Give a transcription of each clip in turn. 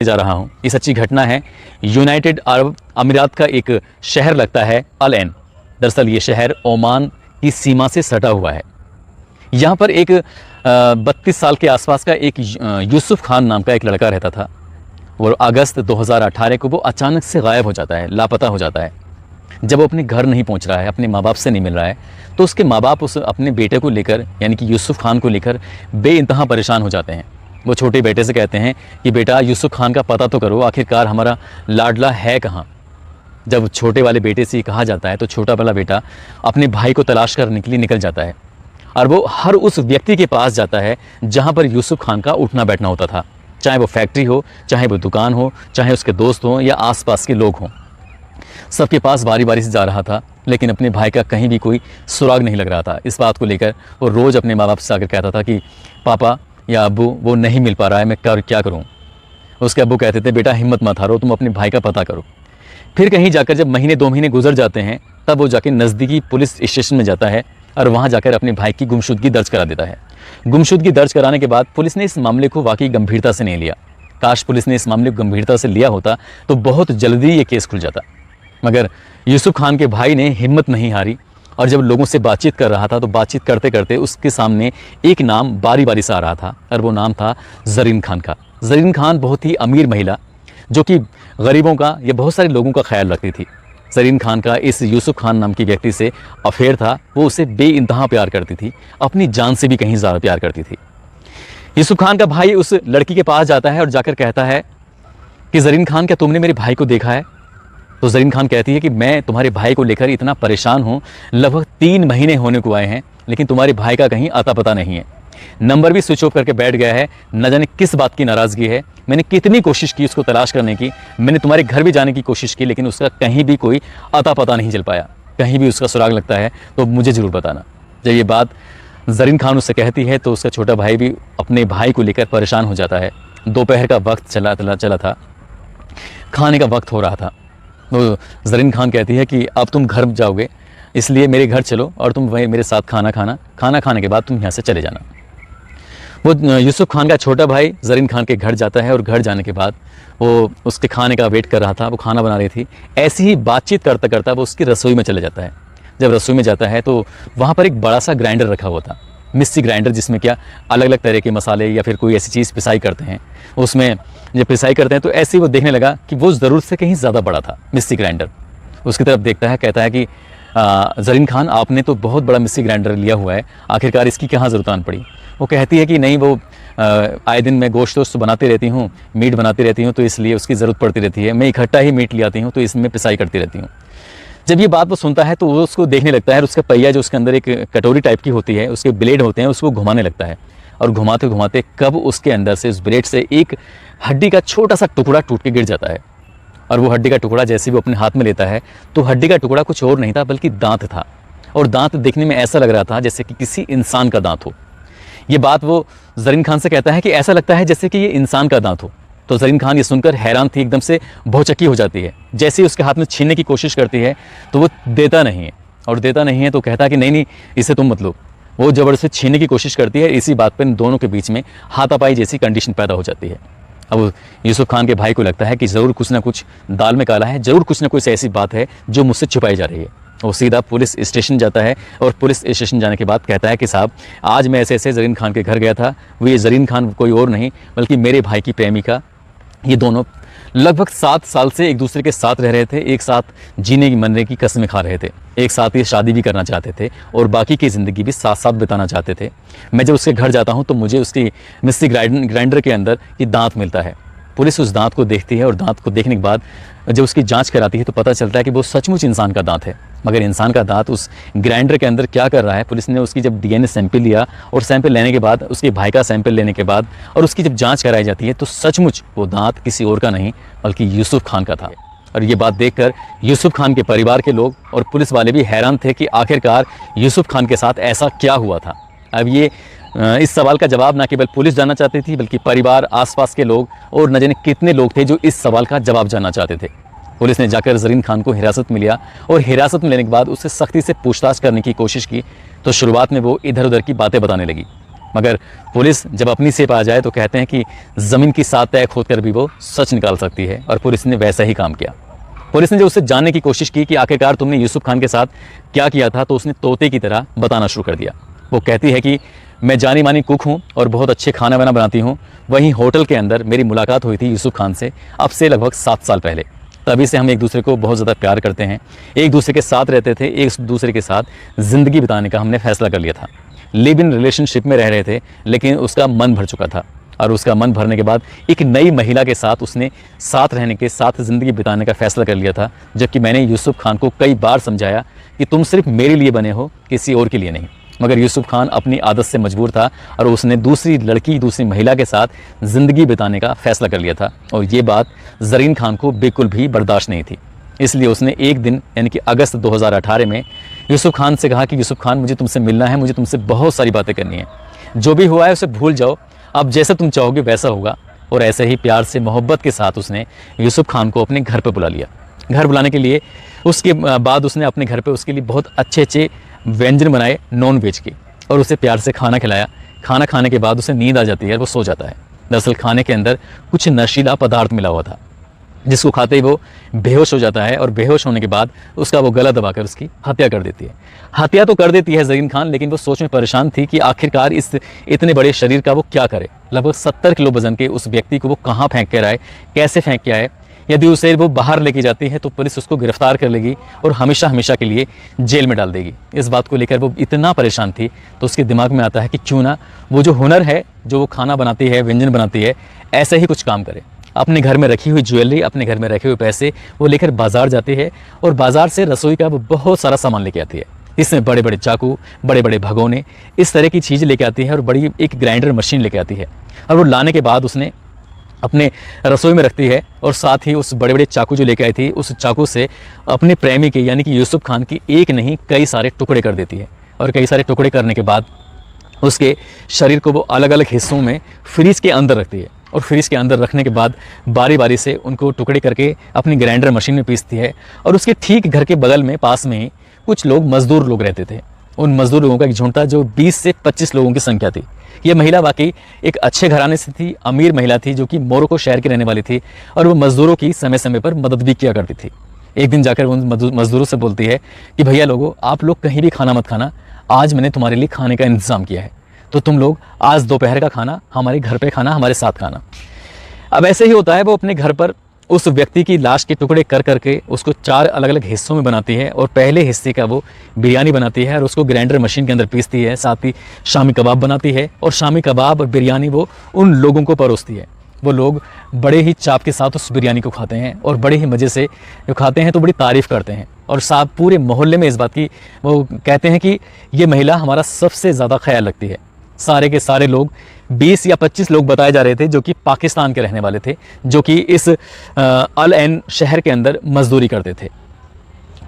जा रहा हूँ। ये सच्ची घटना है। यूनाइटेड अरब अमीरात का एक शहर लगता है अल ऐन। दरअसल ये शहर ओमान की सीमा से सटा हुआ है। यहाँ पर एक 32 साल के आसपास का एक यूसुफ खान नाम का एक लड़का रहता था। वो अगस्त 2018 को वो अचानक से गायब हो जाता है, लापता हो जाता है। जब वो अपने घर नहीं पहुँच रहा है, अपने माँ बाप से नहीं मिल रहा है, तो उसके माँ बाप उस अपने बेटे को लेकर यानी कि यूसुफ खान को लेकर बेइंतहा परेशान हो जाते हैं। वो छोटे बेटे से कहते हैं कि बेटा यूसुफ खान का पता तो करो, आखिरकार हमारा लाडला है कहाँ। जब छोटे वाले बेटे से कहा जाता है तो छोटा वाला बेटा अपने भाई को तलाश करने के लिए निकल जाता है और वो हर उस व्यक्ति के पास जाता है जहाँ पर यूसुफ खान का उठना बैठना होता था, चाहे वो फैक्ट्री हो, चाहे वो दुकान हो, चाहे उसके दोस्त हों या आसपास के लोग हों। सबके पास बारी बारी से जा रहा था, लेकिन अपने भाई का कहीं भी कोई सुराग नहीं लग रहा था। इस बात को लेकर वो रोज़ अपने माँ बाप से आकर कहता था कि पापा या अब्बू वो नहीं मिल पा रहा है, मैं क्या करूं। उसके अब्बू कहते थे बेटा हिम्मत मत हारो, तुम अपने भाई का पता करो। फिर कहीं जाकर जब महीने 2 महीने गुजर जाते हैं तब वो जाके नज़दीकी पुलिस स्टेशन में जाता है और वहाँ जाकर अपने भाई की गुमशुदगी दर्ज करा देता है। गुमशुदगी दर्ज कराने के बाद पुलिस ने इस मामले को वाकई गंभीरता से नहीं लिया। काश पुलिस ने इस मामले को गंभीरता से लिया होता तो बहुत जल्दी ये केस खुल जाता। मगर यूसुफ खान के भाई ने हिम्मत नहीं हारी और जब लोगों से बातचीत कर रहा था तो बातचीत करते करते उसके सामने एक नाम बारी बारी से आ रहा था और वो नाम था ज़रीन खान का। ज़रीन खान बहुत ही अमीर महिला जो कि गरीबों का या बहुत सारे लोगों का ख्याल रखती थी। ज़रीन खान का इस यूसुफ खान नाम की व्यक्ति से अफेयर था। वो उसे बेइंतहा प्यार करती थी, अपनी जान से भी कहीं ज़्यादा प्यार करती थी। यूसुफ खान का भाई उस लड़की के पास जाता है और जाकर कहता है कि ज़रीन खान क्या तुमने मेरे भाई को देखा है? तो ज़रीन खान कहती है कि मैं तुम्हारे भाई को लेकर इतना परेशान हूँ, लगभग 3 महीने होने को आए हैं, लेकिन तुम्हारे भाई का कहीं अता पता नहीं है। नंबर भी स्विच ऑफ करके बैठ गया है। न जाने किस बात की नाराज़गी है। मैंने कितनी कोशिश की उसको तलाश करने की, मैंने तुम्हारे घर भी जाने की कोशिश की, लेकिन उसका कहीं भी कोई अता पता नहीं चल पाया। कहीं भी उसका सुराग लगता है तो मुझे ज़रूर बताना। जब ये बात ज़रीन खान उससे कहती है तो उसका छोटा भाई भी अपने भाई को लेकर परेशान हो जाता है। दोपहर का वक्त चला था, खाने का वक्त हो रहा था। तो ज़रीन खान कहती है कि अब तुम घर जाओगे, इसलिए मेरे घर चलो और तुम वहीं मेरे साथ खाना खाने के बाद तुम यहाँ से चले जाना। वो यूसुफ खान का छोटा भाई ज़रीन खान के घर जाता है और घर जाने के बाद वो उसके खाने का वेट कर रहा था। वो खाना बना रही थी। ऐसी ही बातचीत करता करता वो उसकी रसोई में चले जाता है। जब रसोई में जाता है तो वहाँ पर एक बड़ा सा ग्राइंडर रखा हुआ था, मिक्सी ग्राइंडर, जिसमें क्या अलग अलग तरह के मसाले या फिर कोई ऐसी चीज़ पिसाई करते हैं। उसमें जब पिसाई करते हैं तो ऐसे ही वो देखने लगा कि वो ज़रूरत से कहीं ज़्यादा बड़ा था मिक्सी ग्राइंडर। उसकी तरफ देखता है, कहता है कि ज़रीन खान आपने तो बहुत बड़ा मिक्सी ग्राइंडर लिया हुआ है, आखिरकार इसकी कहाँ ज़रूरत आन पड़ी? वो कहती है कि नहीं, वो आए दिन मैं गोश्त वोश्त बनाती रहती हूँ, मीट बनाती रहती हूँ, तो इसलिए उसकी ज़रूरत पड़ती रहती है। मैं इकट्ठा ही मीट ले आती हूँ तो इसमें पिसाई करती रहती हूँ। जब ये बात वो सुनता है तो वो उसको देखने लगता है और उसका पहिया जो उसके अंदर एक कटोरी टाइप की होती है, उसके ब्लेड होते हैं, उसको घुमाने लगता है। और घुमाते घुमाते कब उसके अंदर से उस ब्लेड से एक हड्डी का छोटा सा टुकड़ा टूट के गिर जाता है। और वो हड्डी का टुकड़ा जैसे वो अपने हाथ में लेता है तो हड्डी का टुकड़ा कुछ और नहीं था बल्कि दांत था। और दांत देखने में ऐसा लग रहा था जैसे कि किसी इंसान का दांत हो। ये बात वो ज़रीन खान से कहता है कि ऐसा लगता है जैसे कि ये इंसान का दांत हो। तो ज़रीन खान ये सुनकर हैरान थी, एकदम से भौचक्की हो जाती है। जैसे ही उसके हाथ में छीनने की कोशिश करती है तो वो देता नहीं है, और देता नहीं है तो कहता है कि नहीं, इसे तुम मत लो। वो ज़बरदस्ती छीनने की कोशिश करती है। इसी बात पर इन दोनों के बीच में हाथापाई जैसी कंडीशन पैदा हो जाती है। अब यूसुफ खान के भाई को लगता है कि ज़रूर कुछ ना कुछ दाल में काला है, ज़रूर कुछ ना कुछ ऐसी बात है जो मुझसे छुपाई जा रही है। वो सीधा पुलिस स्टेशन जाता है और पुलिस स्टेशन जाने के बाद कहता है कि साहब, आज मैं ऐसे ज़रीन खान के घर गया था। वो ये ज़रीन खान कोई और नहीं बल्कि मेरे भाई की प्रेमिका। ये दोनों लगभग 7 साल से एक दूसरे के साथ रह रहे थे, एक साथ जीने की मरने की कस्में खा रहे थे, एक साथ ही शादी भी करना चाहते थे और बाकी की ज़िंदगी भी साथ साथ बिताना चाहते थे। मैं जब उसके घर जाता हूँ तो मुझे उसकी मिक्सी ग्राइंडर के अंदर ये दांत मिलता है। पुलिस उस दांत को देखती है और दांत को देखने के बाद जब उसकी जांच कराती है तो पता चलता है कि वो सचमुच इंसान का दांत है। मगर इंसान का दांत उस ग्राइंडर के अंदर क्या कर रहा है? पुलिस ने उसकी जब डीएनए सैंपल लिया और सैंपल लेने के बाद उसके भाई का सैंपल लेने के बाद और उसकी जब जांच कराई जाती है तो सचमुच वो दांत किसी और का नहीं बल्कि यूसुफ खान का था। और ये बात देखकर यूसुफ खान के परिवार के लोग और पुलिस वाले भी हैरान थे कि आखिरकार यूसुफ खान के साथ ऐसा क्या हुआ था। अब ये इस सवाल का जवाब ना केवल पुलिस जानना चाहती थी बल्कि परिवार, आसपास के लोग और न जाने कितने लोग थे जो इस सवाल का जवाब जानना चाहते थे। पुलिस ने जाकर ज़रीन खान को हिरासत में लिया और हिरासत में लेने के बाद उससे सख्ती से पूछताछ करने की कोशिश की। तो शुरुआत में वो इधर उधर की बातें बताने लगी। मगर पुलिस जब अपनी सेप आ जाए तो कहते हैं कि ज़मीन की 7 तह खोद कर भी वो सच निकाल सकती है, और पुलिस ने वैसा ही काम किया। पुलिस ने जो उससे जानने की कोशिश की कि आखिरकार तुमने यूसुफ खान के साथ क्या किया था, तो उसने तोते की तरह बताना शुरू कर दिया। वो कहती है कि मैं जानी मानी कुक हूँ और बहुत अच्छे खाना वाना बनाती हूँ। वहीं होटल के अंदर मेरी मुलाकात हुई थी यूसुफ खान से, अब से लगभग 7 साल पहले। तभी से हम एक दूसरे को बहुत ज़्यादा प्यार करते हैं, एक दूसरे के साथ रहते थे, एक दूसरे के साथ ज़िंदगी बिताने का हमने फैसला कर लिया था। लिव इन रिलेशनशिप में रह रहे थे, लेकिन उसका मन भर चुका था, और उसका मन भरने के बाद एक नई महिला के साथ उसने साथ रहने के साथ ज़िंदगी बिताने का फ़ैसला कर लिया था। जबकि मैंने यूसुफ खान को कई बार समझाया कि तुम सिर्फ मेरे लिए बने हो, किसी और के लिए नहीं। मगर यूसुफ खान अपनी आदत से मजबूर था और उसने दूसरी महिला के साथ ज़िंदगी बिताने का फ़ैसला कर लिया था, और ये बात ज़रीन खान को बिल्कुल भी बर्दाश्त नहीं थी। इसलिए उसने एक दिन यानी कि अगस्त 2018 में यूसुफ खान से कहा कि यूसुफ खान, मुझे तुमसे मिलना है, मुझे तुमसे बहुत सारी बातें करनी है। जो भी हुआ है उसे भूल जाओ, अब जैसा तुम चाहोगे वैसा होगा। और ऐसे ही प्यार से मोहब्बत के साथ उसने यूसुफ खान को अपने घर पर बुला लिया। घर बुलाने के लिए उसके बाद उसने अपने घर पे उसके लिए बहुत अच्छे अच्छे व्यंजन बनाए नॉन वेज के, और उसे प्यार से खाना खिलाया। खाना खाने के बाद उसे नींद आ जाती है, वो सो जाता है। दरअसल खाने के अंदर कुछ नशीला पदार्थ मिला हुआ था, जिसको खाते ही वो बेहोश हो जाता है, और बेहोश होने के बाद उसका वो गला दबाकर उसकी हत्या कर देती है। हत्या तो कर देती है ज़रीन खान, लेकिन वो सोच में परेशान थी कि आखिरकार इस इतने बड़े शरीर का वो क्या करे। लगभग 70 किलो वजन के उस व्यक्ति को वो कहाँ फेंक कर आए, कैसे फेंक के आए। यदि उसे वो बाहर लेके जाती है तो पुलिस उसको गिरफ्तार कर लेगी और हमेशा हमेशा के लिए जेल में डाल देगी। इस बात को लेकर वो इतना परेशान थी, तो उसके दिमाग में आता है कि क्यों ना वो जो हुनर है, जो वो खाना बनाती है, व्यंजन बनाती है, ऐसे ही कुछ काम करे। अपने घर में रखी हुई ज्वेलरी, अपने घर में रखे हुए पैसे वो लेकर बाजार जाती है, और बाजार से रसोई का वो बहुत सारा सामान लेके आती है। इसमें बड़े बड़े चाकू, बड़े बड़े भगोने, इस तरह की चीज़ लेके आती है, और बड़ी एक ग्राइंडर मशीन लेके आती है। और वो लाने के बाद उसने अपने रसोई में रखती है, और साथ ही उस बड़े बड़े चाकू जो लेके आई थी, उस चाकू से अपने प्रेमी के यानी कि यूसुफ खान की एक नहीं कई सारे टुकड़े कर देती है। और कई सारे टुकड़े करने के बाद उसके शरीर को वो अलग अलग हिस्सों में फ्रीज के अंदर रखती है, और फ्रीज के अंदर रखने के बाद बारी बारी से उनको टुकड़े करके अपनी ग्राइंडर मशीन में पीसती है। और उसके ठीक घर के बगल में पास में ही कुछ लोग मजदूर लोग रहते थे। उन मजदूर लोगों का एक झुंड था जो 20 से 25 लोगों की संख्या थी। ये महिला वाकई एक अच्छे घराने से थी, अमीर महिला थी, जो कि मोरक्को शहर की रहने वाली थी, और वो मजदूरों की समय समय पर मदद भी किया करती थी। एक दिन जाकर उन मजदूरों से बोलती है कि भैया लोगों, आप लोग कहीं भी खाना मत खाना, आज मैंने तुम्हारे लिए खाने का इंतज़ाम किया है, तो तुम लोग आज दोपहर का खाना हमारे घर पे खाना, हमारे साथ खाना। अब ऐसे ही होता है, वो अपने घर पर उस व्यक्ति की लाश के टुकड़े कर करके उसको 4 अलग अलग हिस्सों में बनाती है, और पहले हिस्से का वो बिरयानी बनाती है और उसको ग्राइंडर मशीन के अंदर पीसती है। साथ ही शामी कबाब बनाती है, और शामी कबाब और बिरयानी वो उन लोगों को परोसती है। वो लोग बड़े ही चाप के साथ उस बिरयानी को खाते हैं, और बड़े ही मज़े से जो खाते हैं तो बड़ी तारीफ़ करते हैं। और साथ पूरे मोहल्ले में इस बात की वो कहते हैं कि ये महिला हमारा सबसे ज़्यादा ख्याल रखती है। सारे के सारे लोग 20 या 25 लोग बताए जा रहे थे, जो कि पाकिस्तान के रहने वाले थे, जो कि इस अल ऐन शहर के अंदर मजदूरी करते थे।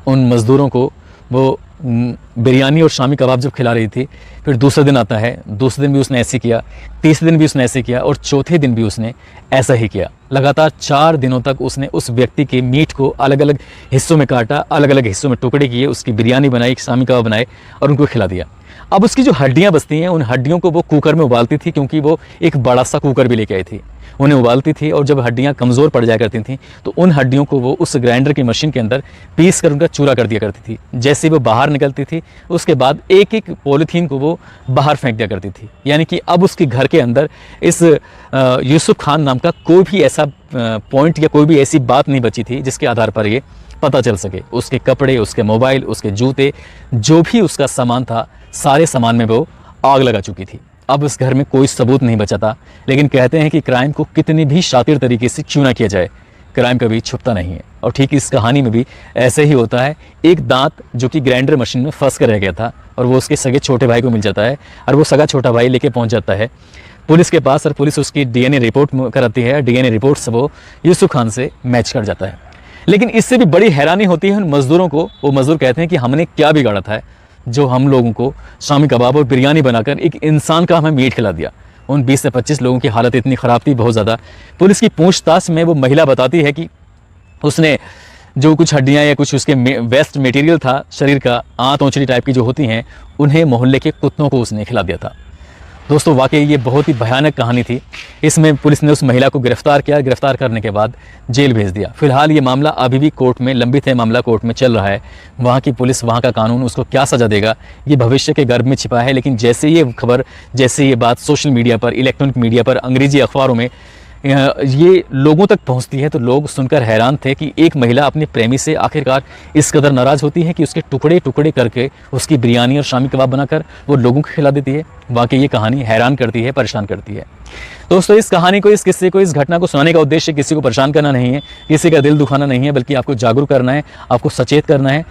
उन मज़दूरों को वो बिरयानी और शामी कबाब जब खिला रही थी, फिर दूसरे दिन आता है, दूसरे दिन भी उसने ऐसे किया, तीसरे दिन भी उसने ऐसे किया, और चौथे दिन भी उसने ऐसा ही किया। लगातार 4 दिनों तक उसने उस व्यक्ति के मीट को अलग अलग हिस्सों में काटा, अलग अलग हिस्सों में टुकड़े किए, उसकी बिरयानी बनाई, शामी कबाब बनाए, और उनको खिला दिया। अब उसकी जो हड्डियाँ बचती हैं, उन हड्डियों को वो कुकर में उबालती थी, क्योंकि वो एक बड़ा सा कुकर भी लेके आई थी। उन्हें उबालती थी, और जब हड्डियाँ कमज़ोर पड़ जाया करती थी तो उन हड्डियों को वो उस ग्राइंडर की मशीन के अंदर पीस कर उनका चूरा कर दिया करती थी। जैसे वो बाहर निकलती थी, उसके बाद एक एक पॉलीथीन को वो बाहर फेंक दिया करती थी। यानी कि अब उसके घर के अंदर इस यूसुफ खान नाम का कोई भी ऐसा पॉइंट या कोई भी ऐसी बात नहीं बची थी जिसके आधार पर ये पता चल सके। उसके कपड़े, उसके मोबाइल, उसके जूते, जो भी उसका सामान था, सारे सामान में वो आग लगा चुकी थी। अब उस घर में कोई सबूत नहीं बचा था। लेकिन कहते हैं कि क्राइम को कितनी भी शातिर तरीके से क्यों ना किया जाए, क्राइम कभी छुपता नहीं है। और ठीक इस कहानी में भी ऐसे ही होता है। एक दांत जो कि ग्राइंडर मशीन में फंस कर रह गया था, और वो उसके सगे छोटे भाई को मिल जाता है, और वो सगा छोटा भाई लेके पहुंच जाता है पुलिस के पास, और पुलिस उसकी DNA रिपोर्ट कराती है। DNA रिपोर्ट से वो यूसुफ खान से मैच कर जाता है। लेकिन इससे भी बड़ी हैरानी होती है उन मजदूरों को। वो मजदूर कहते हैं कि हमने क्या बिगाड़ा था जो हम लोगों को शामी कबाब और बिरयानी बनाकर एक इंसान का हमें मीट खिला दिया। उन 20 से 25 लोगों की हालत इतनी ख़राब थी, बहुत ज़्यादा। पुलिस की पूछताछ में वो महिला बताती है कि उसने जो कुछ हड्डियां या कुछ उसके वेस्ट मटेरियल था शरीर का, आंत ओंचड़ी टाइप की जो होती हैं, उन्हें मोहल्ले के कुत्तों को उसने खिला दिया था। दोस्तों वाकई ये बहुत ही भयानक कहानी थी। इसमें पुलिस ने उस महिला को गिरफ्तार किया, गिरफ्तार करने के बाद जेल भेज दिया। फिलहाल ये मामला अभी भी कोर्ट में लंबित है, मामला कोर्ट में चल रहा है। वहाँ की पुलिस, वहाँ का कानून उसको क्या सज़ा देगा ये भविष्य के गर्भ में छिपा है। लेकिन जैसे ये खबर, जैसे ये बात सोशल मीडिया पर, इलेक्ट्रॉनिक मीडिया पर, अंग्रेजी अखबारों में ये लोगों तक पहुंचती है तो लोग सुनकर हैरान थे कि एक महिला अपने प्रेमी से आखिरकार इस कदर नाराज़ होती है कि उसके टुकड़े टुकड़े करके उसकी बिरयानी और शामी कबाब बनाकर वो लोगों को खिला देती है। वाकई ये कहानी हैरान करती है, परेशान करती है। दोस्तों इस कहानी को, इस किस्से को, इस घटना को सुनाने का उद्देश्य किसी को परेशान करना नहीं है, किसी का दिल दुखाना नहीं है, बल्कि आपको जागरूक करना है, आपको सचेत करना है।